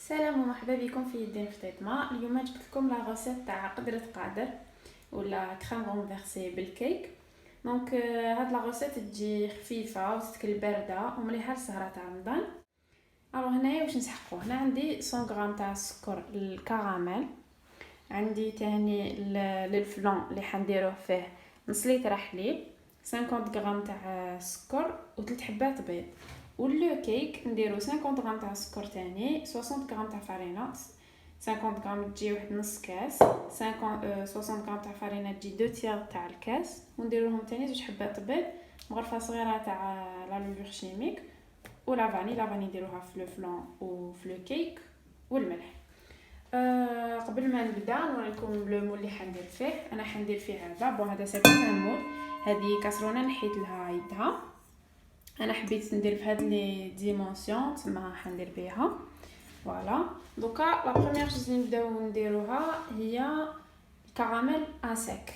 سلام ومرحبا بكم في يدين في تيتما. اليوم جبت لكم لا غوسيت تاع قدرة قادر ولا كريم غونفيرسي بالكيك. دونك هاد لا غوسيت تجي خفيفه وتتكل بارده ومليحه للسهره تاع رمضان. الو هنايا واش نسحقو؟ هنا عندي 100 غرام تاع السكر الكراميل، عندي تاني للفلان اللي حنديروه فيه نص لتر حليب، 50 غرام تاع سكر و3 حبات بيض. واللو كيك نديرو 50 غرام تاع سكر تاني، 60 غرام تاع فرينه، 50 غرام تجي واحد نص كاس، 60 غرام تاع فرينه تجي 2 تيغ تاع الكاس، ونديرو لهم تاني 2 حبات بيض، مغرفه صغيره تاع لا لوفور شيميك، ولا فاني نديروها في لو فلان وفي لو كيك، والملح. قبل ما نبدا نوريكم لو مول اللي حندير فيه. انا حندير فيه هذا هذا ساكن مول. هذه كاسرونه نحيت لها يدها، انا حبيت ندير في هاد لي ديمونسيون تما حندير بها. فوالا دوكا لا بروميير شوز اللي نبداو نديروها هي الكراميل اسيك.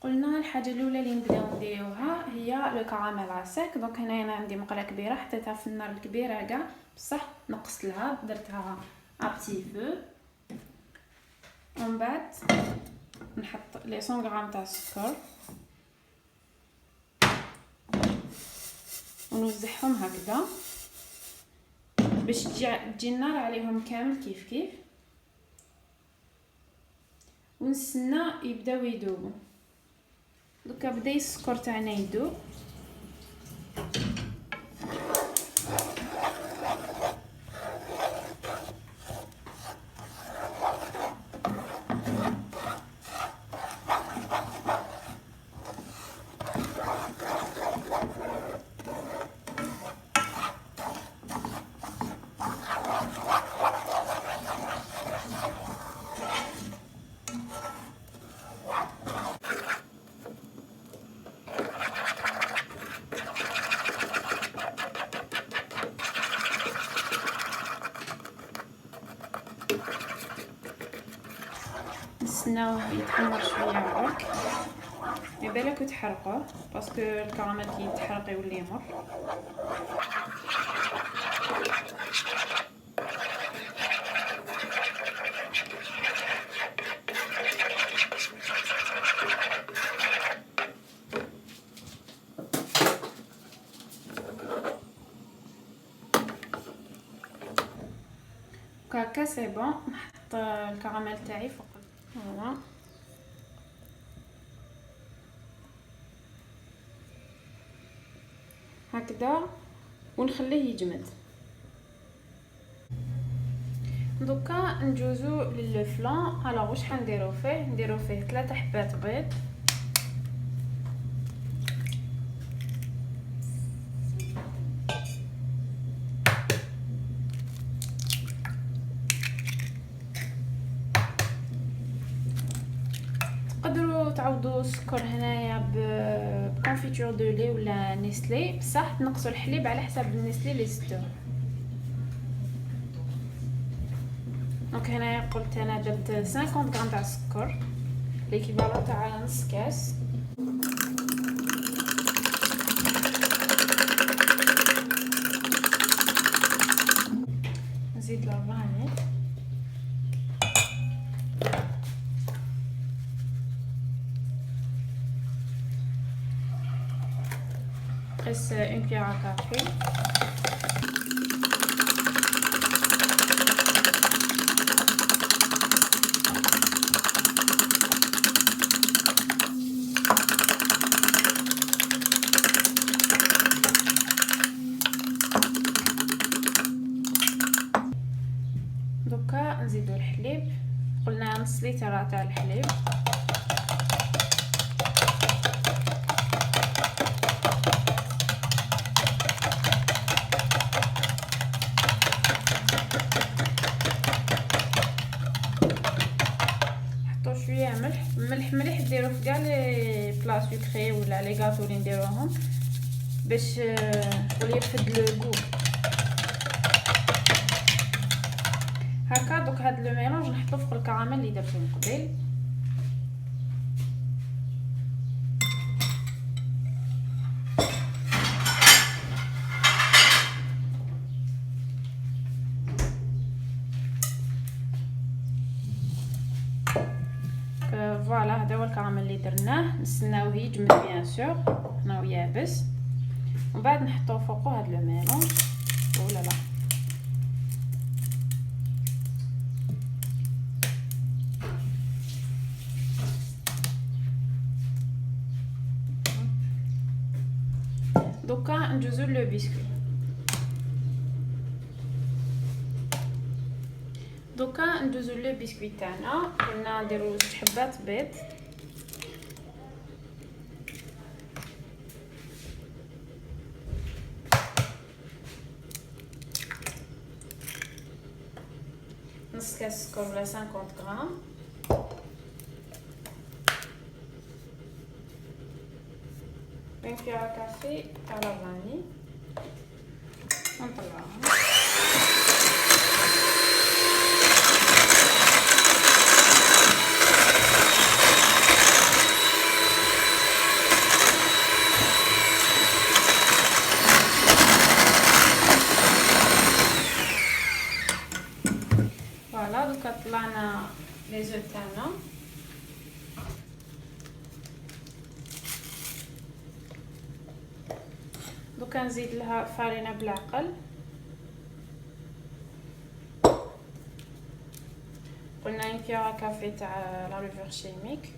قلنا الحاجه الاولى اللي نبداو نديروها هي لو كراميل اسيك. دونك هنا انا عندي مقله كبيره حطيتها في النار الكبيره كاع، بصح نقصت لها درتها ابتي فو. ومن بعد نحط لي 100 غرام تاع السكر ونوزعهم هكذا باش تجي النار عليهم كامل كيف كيف، ونستنى يبداو يذوبوا. دوكا بدا السكر تاعنا يذوب، نستناوه يتحمر شويه برك. يبالك تحرقوه باسكو الكراميل كي يتحرق يولي يمر. هكا سي بون. نحط الكراميل تاعي فوق. فوالا هكذا ونخليه يجمد. دوكا نجوزو للفلان. الوغ واش حنديرو فيه؟ نديرو فيه 3 حبات بيض، تقدروا تعوضوا السكر هنايا بكونفيتور دو لي ولا نيسلي، بصح تنقصوا الحليب على حساب النيسلي اللي زدتوه. دونك هنايا قلت انا درت 50 غرام تاع السكر ليكيفالون تاع نص كاس. نزيد الفاني، قيس اون كيرا كافي. دوكا نزيدو الحليب، قلنا نص لتر تاع الحليب. حطوا شويه ملح ديروا في كاع لي بلا سكري ولا لي غاتو اللي نديروهم باش يرفد لو غو. هكا دوك هاد لو ميلونج نحطو فوق الكراميل اللي درتو من قبل. الكراميل اللي درناه نستناوه يجمد بيان سور هنا ويابس، ومن بعد نحطو فوقو هاد لو ميلونج. ولا لا دوكا ندوزو لو بسكوي. دوكا ندوزو لو بسكوي تاعنا، قلنا نديرو 6 حبات بيض. نص كاس سكر ولا 50 غرام، une cuillère à café à la vanille. ونطلعوها. فوالا دوكا طلعنا لي زو تاعنا. دوكا نزيد لها فارينه بالعقل، قلنا une cuillère à café تاع لا لوفور شيميك.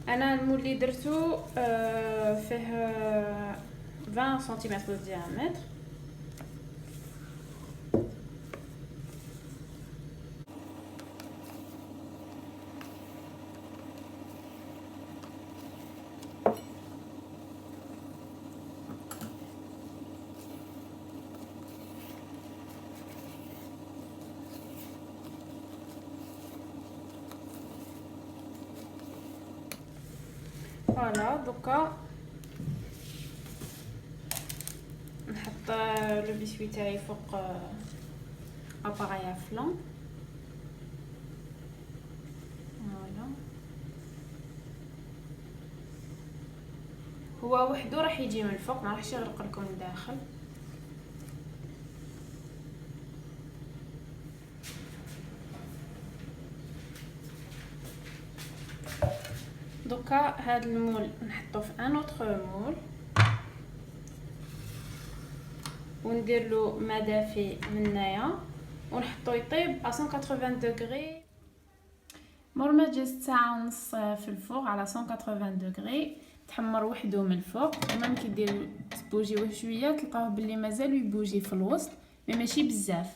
انا المول اللي درتو فيه 20 سنتيمتر ديامتر. فوالا دوكا نحط لو بسكوي تاعي فوق اباغاي فلون. فوالا هو وحدو راح يجي من الفوق، ما راحش يغرق لكم الداخل. دوكا هاد المول نحطو في ان اوتر مول وندير له ما دافي من هنايا ونحطو يطيب 180 دوغري. مور ما جا ساعه ونص في الفوق على 180 دوغري تحمر وحده من الفوق، ومام كي ديروا تبوجيوه شويه تلقاوه باللي مازال يبوجي في الوسط مي ماشي بزاف.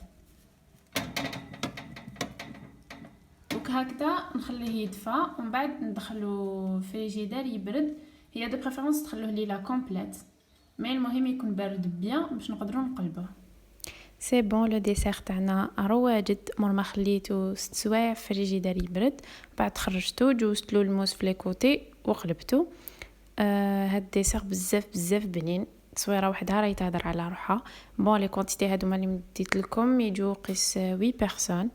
هكذا نخليه يدفى ومن بعد ندخلو فريجيدير يبرد. هي دو بريفيرونس تخلوه ليله كومبليت، مي المهم يكون بارد بيان باش نقدروا نقلبوه. سي بون لو ديسير تاعنا رواجد. مور ما خليته 6 سوايع في فريجيدير يبرد، بعد خرجته جوزت له الموس في لي كوتي وقلبته. هاد الديسير بزاف بزاف بنين، تصويره وحدها راهي تهضر على روحها. بون لي كونتيتي هادوما اللي مديت لكم يجوا قيس 8 بيرسون.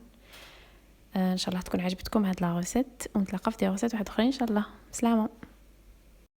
ان شاء الله تكون عجبتكم هاد لا ريسيت، ونتلاقى في دي ريسيت واحد اخرين ان شاء الله. بسلامه.